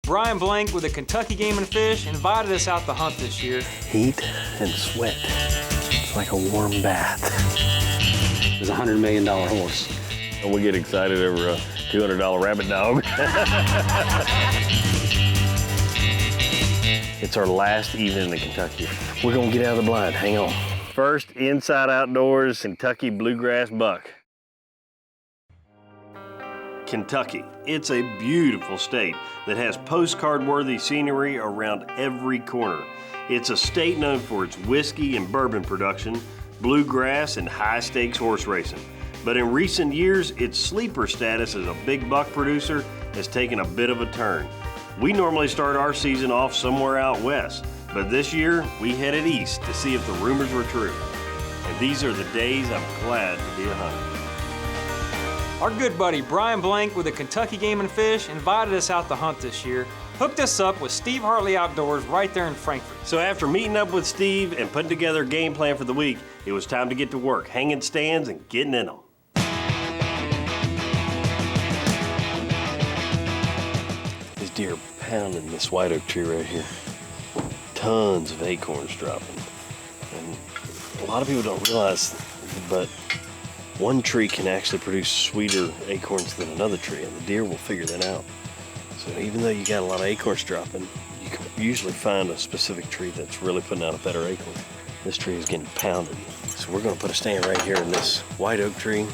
Brian Blank with the Kentucky Game and Fish invited us out to hunt this year. Heat and sweat. It's like a warm bath. It's a $100 million horse. And we get excited over a $200 rabbit dog. It's our last evening in Kentucky. We're gonna get out of the blind, hang on. First Inside Outdoors Kentucky Bluegrass Buck. Kentucky, it's a beautiful state that has postcard-worthy scenery around every corner. It's a state known for its whiskey and bourbon production, bluegrass, and high-stakes horse racing. But in recent years, its sleeper status as a big buck producer has taken a bit of a turn. We normally start our season off somewhere out west, but this year we headed east to see if the rumors were true. And these are the days I'm glad to be a hunter. Our good buddy Brian Blank with the Kentucky Game and Fish invited us out to hunt this year, hooked us up with Steve Hartley Outdoors right there in Frankfort. So after meeting up with Steve and putting together a game plan for the week, it was time to get to work, hanging stands and getting in them. These deer are pounding this white oak tree right here. Tons of acorns dropping. And a lot of people don't realize, but one tree can actually produce sweeter acorns than another tree, and the deer will figure that out. So even though you got a lot of acorns dropping, you can usually find a specific tree that's really putting out a better acorn. This tree is getting pounded. So we're gonna put a stand right here in this white oak tree.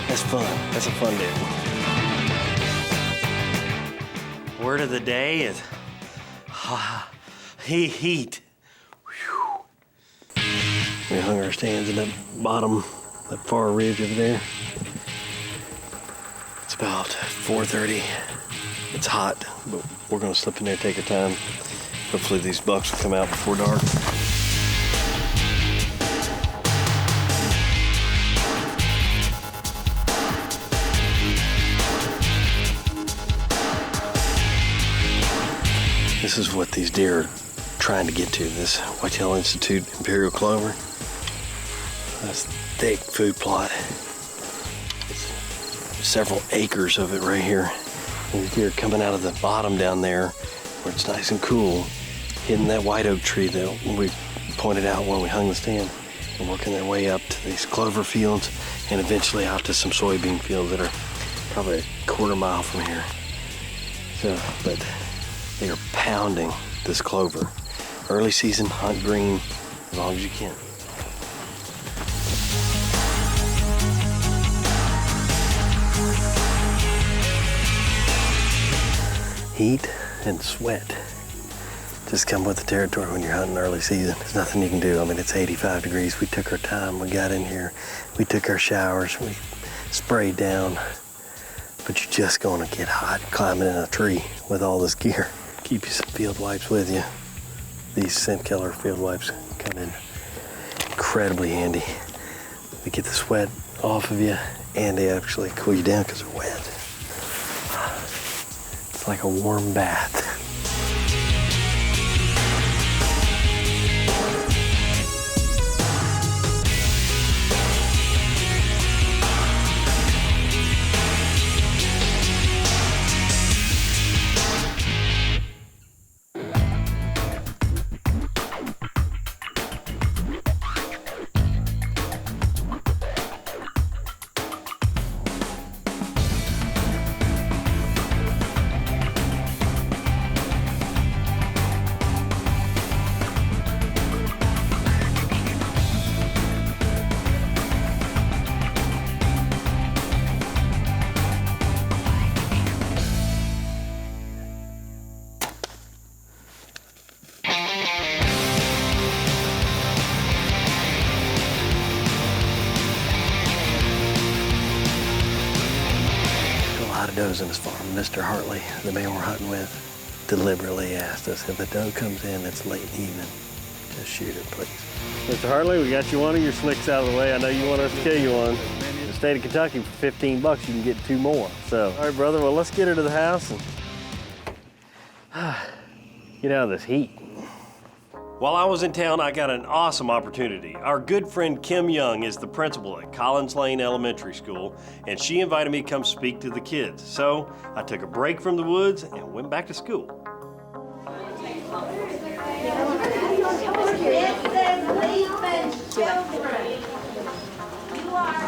That's fun. That's a fun day. Word of the day is heat. Whew. We hung our stands in that bottom, that far ridge over there. It's about 4:30. It's hot, but we're gonna slip in there, take our time. Hopefully these bucks will come out before dark. This is what these deer are trying to get to, this Whitetail Institute Imperial Clover. That's thick food plot. It's several acres of it right here. And these deer are coming out of the bottom down there where it's nice and cool, hitting that white oak tree that we pointed out when we hung the stand, and working their way up to these clover fields and eventually out to some soybean fields that are probably a quarter mile from here. So, but they are pounding this clover. Early season, hunt green as long as you can. Heat and sweat just come with the territory when you're hunting early season. There's nothing you can do. I mean, it's 85 degrees. We took our time. We got in here. We took our showers. We sprayed down. But you're just gonna get hot climbing in a tree with all this gear. Keep you some field wipes with you. These Scent Killer field wipes come in incredibly handy. They get the sweat off of you and they actually cool you down because they're wet. It's like a warm bath. Does in his farm. Mr. Hartley, the man we're hunting with, deliberately asked us if a doe comes in that's late in the evening, just shoot it, please. Mr. Hartley, we got you one of your slicks out of the way. I know you want us to kill you one. In the state of Kentucky, for 15 bucks, you can get 2 more. So, all right, brother, well, let's get her to the house and get out of this heat. While I was in town, I got an awesome opportunity. Our good friend Kim Young is the principal at Collins Lane Elementary School, and she invited me to come speak to the kids. So I took a break from the woods and went back to school.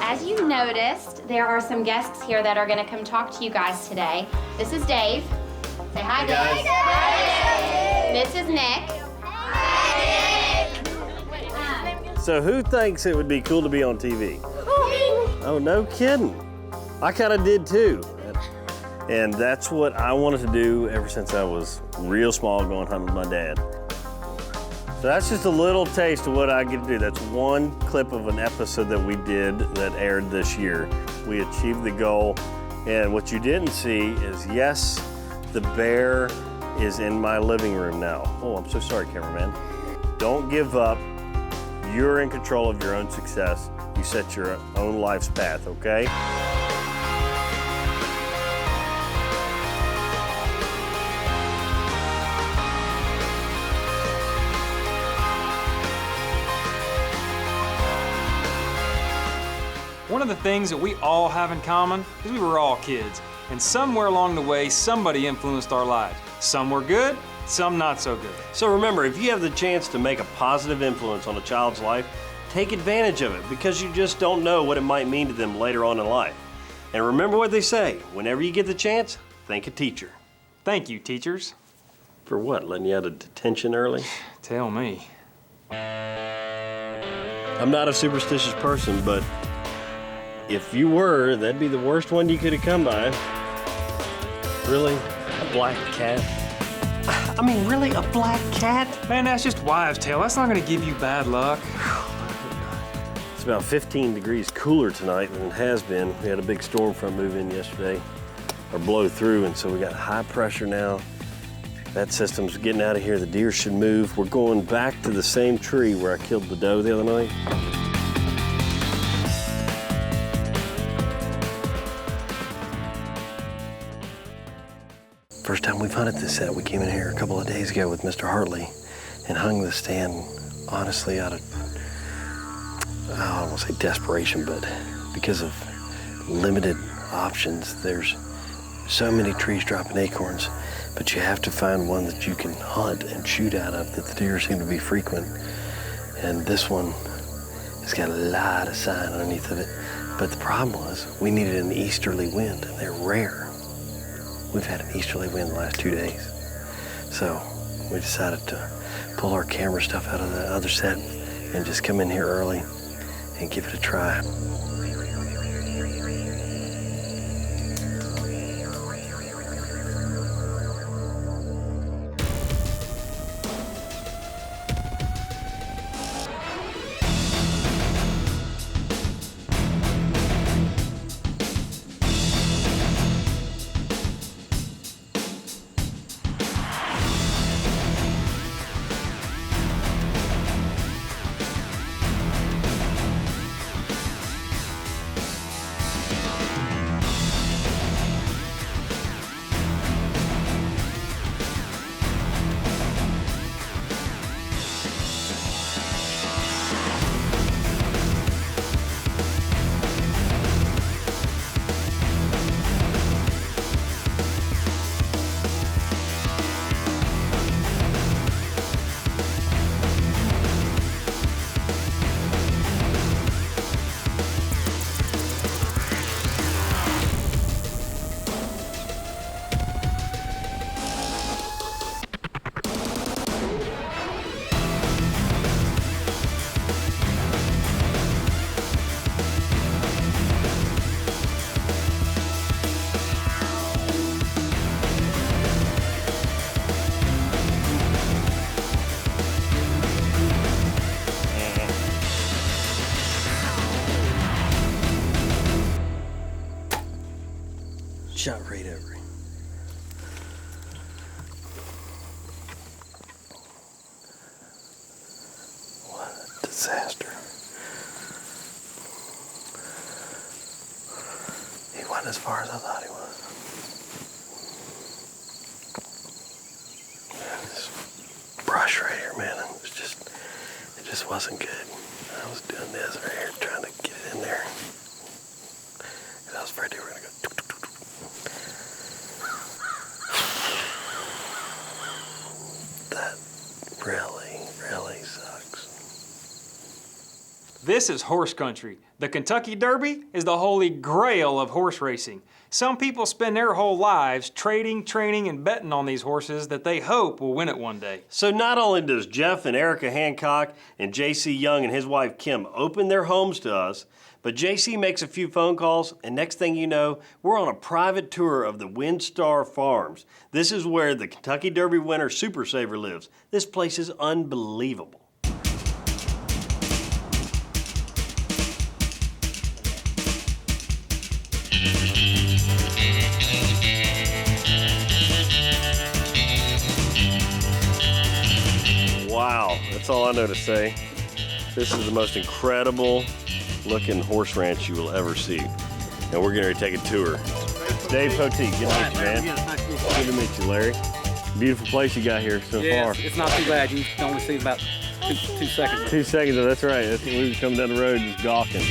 As you noticed, there are some guests here that are going to come talk to you guys today. This is Dave. Say hi, Dave. Hi, Dave. This is Nick. So who thinks it would be cool to be on TV? Oh, no kidding. I kind of did too. And that's what I wanted to do ever since I was real small, going hunting with my dad. So that's just a little taste of what I get to do. That's one clip of an episode that we did that aired this year. We achieved the goal. And what you didn't see is, yes, the bear is in my living room now. Oh, I'm so sorry, cameraman. Don't give up. You're in control of your own success. You set your own life's path, okay? One of the things that we all have in common is we were all kids, and somewhere along the way, somebody influenced our lives. Some were good, some not so good. So remember, if you have the chance to make a positive influence on a child's life, take advantage of it, because you just don't know what it might mean to them later on in life. And remember what they say, whenever you get the chance, thank a teacher. Thank you, teachers. For what, letting you out of detention early? Tell me. I'm not a superstitious person, but if you were, that'd be the worst one you could have come by. Really? A black cat? I mean, really, a black cat? Man, that's just wives' tale. That's not gonna give you bad luck. It's about 15 degrees cooler tonight than it has been. We had a big storm front move in yesterday, or blow through, and so we got high pressure now. That system's getting out of here. The deer should move. We're going back to the same tree where I killed the doe the other night. First time we've hunted this set, we came in here a couple of days ago with Mr. Hartley and hung the stand, honestly, out of, I don't want to say desperation, but because of limited options. There's so many trees dropping acorns, but you have to find one that you can hunt and shoot out of, that the deer seem to be frequent. And this one has got a lot of sign underneath of it. But the problem was, we needed an easterly wind, and they're rare. We've had an easterly wind the last 2 days. So we decided to pull our camera stuff out of the other set and just come in here early and give it a try. Shot right over him. What a disaster. He went as far as I thought he was. This brush right here, man, it was just just wasn't good. I was doing this right here, trying to get it in there. And I was afraid they were gonna go. That really sucks. This is horse country. The Kentucky Derby is the holy grail of horse racing. Some people spend their whole lives trading, training, and betting on these horses that they hope will win it one day. So not only does Jeff and Erica Hancock and J.C. Young and his wife Kim open their homes to us, but J.C. makes a few phone calls, and next thing you know, we're on a private tour of the WinStar Farms. This is where the Kentucky Derby winner Super Saver lives. This place is unbelievable. Wow, that's all I know to say. This is the most incredible looking horse ranch you will ever see. And we're getting ready to take a tour. Dave Poteet, good to meet you, man. Good to meet you, Larry. Beautiful place you got here so far. It's not too bad. You can only see about two seconds. 2 seconds, that's right. That's when we were coming down the road just gawking.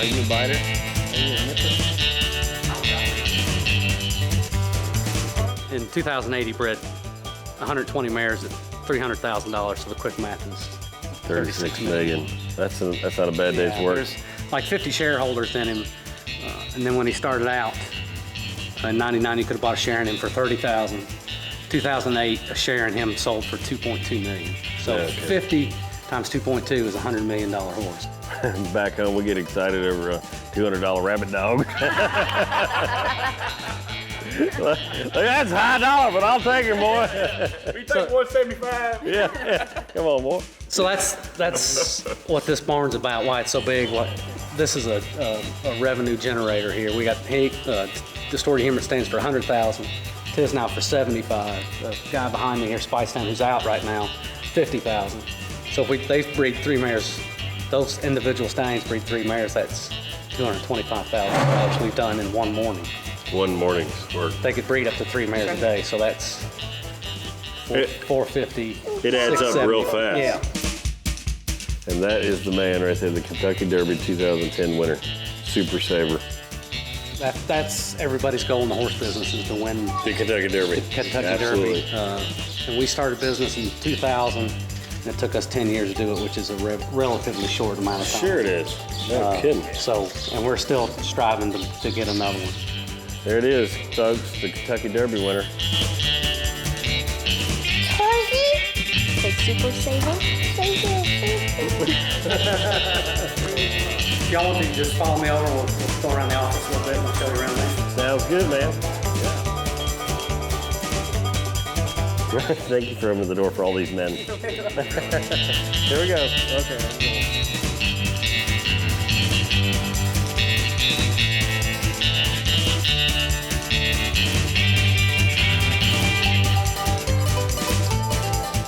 Are you a biter? Are you a nipper? In 2008, he bred 120 mares at $300,000, so the quick math is 36 million. That's not a bad day's work. There's like 50 shareholders in him, and then when he started out in '99, you could have bought a share in him for $30,000. 2008, a share in him sold for $2.2 million. So Okay. 50 times 2.2 is a $100 million horse. Back home, we get excited over a $200 rabbit dog. That's high dollar, but I'll take it, boy. We take 175. Yeah, come on, boy. So that's what this barn's about, why it's so big. This is a revenue generator here. We got Distorted Humor stands for 100,000. Tis now for 75. The guy behind me here, Spice Town, who's out right now, 50,000. So if they breed 3 mares, those individual stallions breed 3 mares, that's $225,000 we've done in one morning. One morning's work. They could breed up to 3 mares a day, so that's 450. It adds up 670. real fast. Yeah. And that is the man right there, the Kentucky Derby 2010 winner, Super Saver. That's everybody's goal in the horse business is to win The Kentucky Derby. the Kentucky Absolutely. Derby. And we started business in 2000, and it took us 10 years to do it, which is a relatively short amount of time. Sure it is. No kidding. So, and we're still striving to get another one. There it is, folks, the Kentucky Derby winner. Say Super Saver. If y'all want to just follow me over, we'll go around the office a little bit and I'll show you around there. Sounds good, man. Thank you for opening the door for all these men. Here we go. Okay.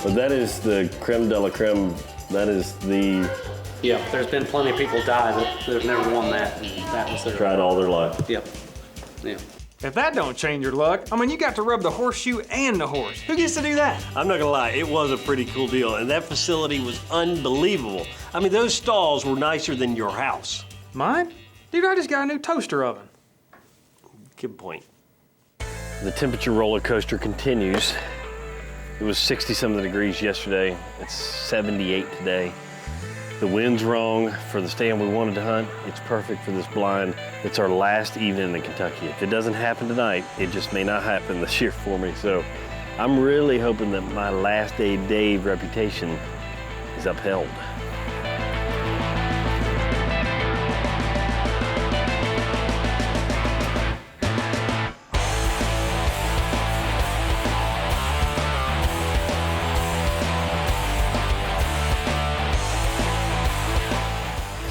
But that is the creme de la creme. That is the Yeah, there's been plenty of people die that have never won that, and that was their. tried all their life. Yep. Yeah. If that don't change your luck, I mean, you got to rub the horseshoe and the horse. Who gets to do that? I'm not gonna lie, it was a pretty cool deal, and that facility was unbelievable. I mean, those stalls were nicer than your house. Mine? Dude, I just got a new toaster oven. Good point. The temperature roller coaster continues. It was 60-something degrees yesterday. It's 78 today. The wind's wrong for the stand we wanted to hunt. It's perfect for this blind. It's our last evening in Kentucky. If it doesn't happen tonight, it just may not happen this year for me. So I'm really hoping that my last day Dave reputation is upheld.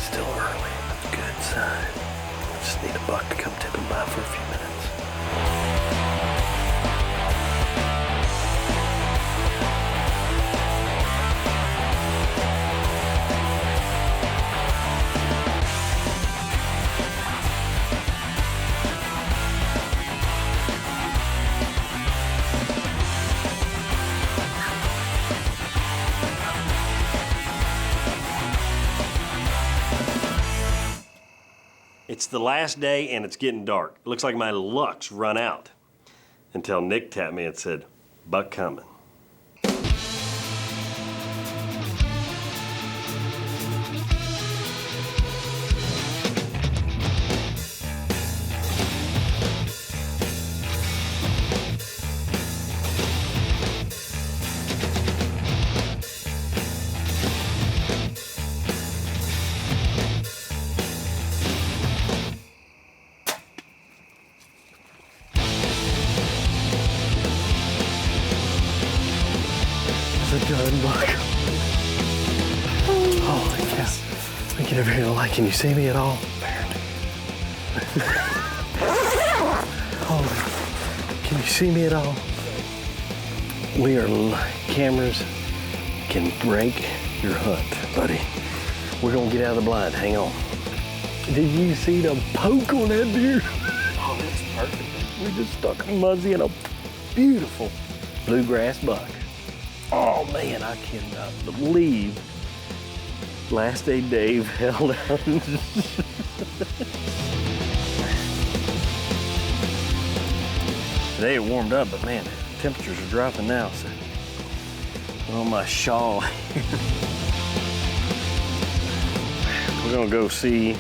Still early. Good sign. Just need a buck to come tipping by for a few minutes. It's the last day and it's getting dark. It looks like my luck's run out. Until Nick tapped me and said, "Buck coming." It's a gun, Buck. Holy cow. Let me get over here to the light. Can you see me at all? Holy. Can you see me at all? We are cameras can break your hunt, buddy. We're gonna get out of the blind. Hang on. Did you see the poke on that deer? Oh, that's perfect. We just stuck a muzzy in a beautiful bluegrass buck. Oh man, I cannot believe last day Dave held out. Today it warmed up, but man, temperatures are dropping now, so put on my shawl. We're gonna go see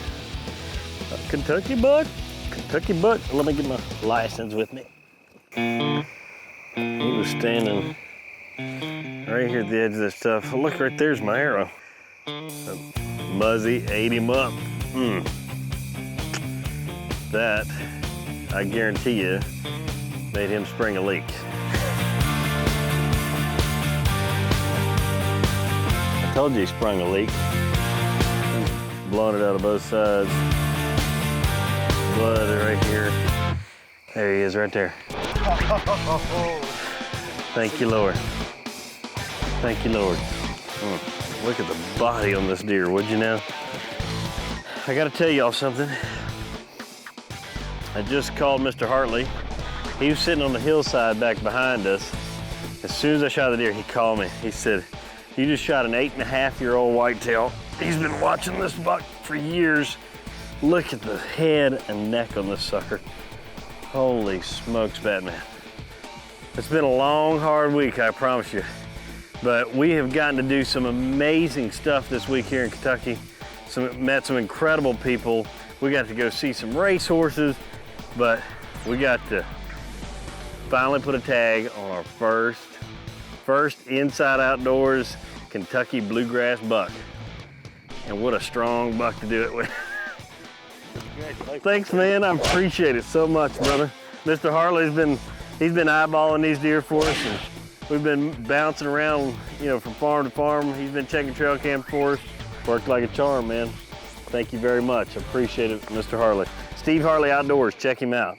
a Kentucky buck. Kentucky buck. Let me get my license with me. He was standing right here at the edge of this stuff. Look, right there's my arrow. Muzzy ate him up. That, I guarantee you, made him spring a leak. I told you he sprung a leak. Blowing it out of both sides. Blood right here. There he is, right there. Thank you, Lord. Thank you, Lord. Look at the body on this deer, would you now? I gotta tell y'all something. I just called Mr. Hartley. He was sitting on the hillside back behind us. As soon as I shot the deer, he called me. He said, "You just shot an 8.5-year-old whitetail. He's been watching this buck for years. Look at the head and neck on this sucker. Holy smokes, Batman." It's been a long, hard week, I promise you. But we have gotten to do some amazing stuff this week here in Kentucky. Met some incredible people. We got to go see some race horses, but we got to finally put a tag on our first Inside Outdoors Kentucky bluegrass buck. And what a strong buck to do it with. Thanks, man. I appreciate it so much, brother. Mr. Hartley's he's been eyeballing these deer for us, and we've been bouncing around, from farm to farm. He's been checking trail cam for us. Worked like a charm, man. Thank you very much. I appreciate it, Mr. Hartley. Steve Hartley Outdoors, check him out.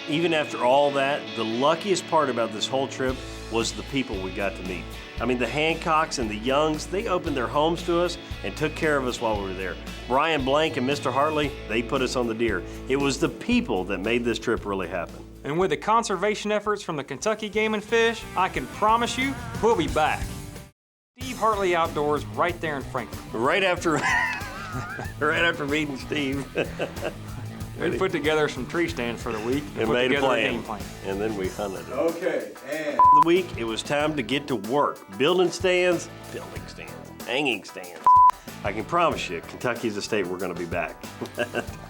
Even after all that, the luckiest part about this whole trip was the people we got to meet. I mean, the Hancocks and the Youngs, they opened their homes to us and took care of us while we were there. Brian Blank and Mr. Hartley, they put us on the deer. It was the people that made this trip really happen. And with the conservation efforts from the Kentucky Game and Fish, I can promise you, we'll be back. Steve Hartley Outdoors, right there in Frankfort. Right after meeting Steve. We put together some tree stands for the week And put made a together plan. game plan. And then we hunted it. Okay, and The week, it was time to get to work. Building stands, hanging stands. I can promise you, Kentucky's a state we're gonna be back.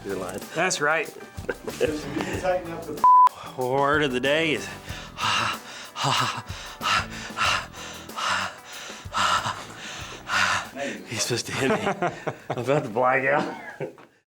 You're lying. That's right. tighten up the Word of the day is He's supposed to hit me. I'm about to black out.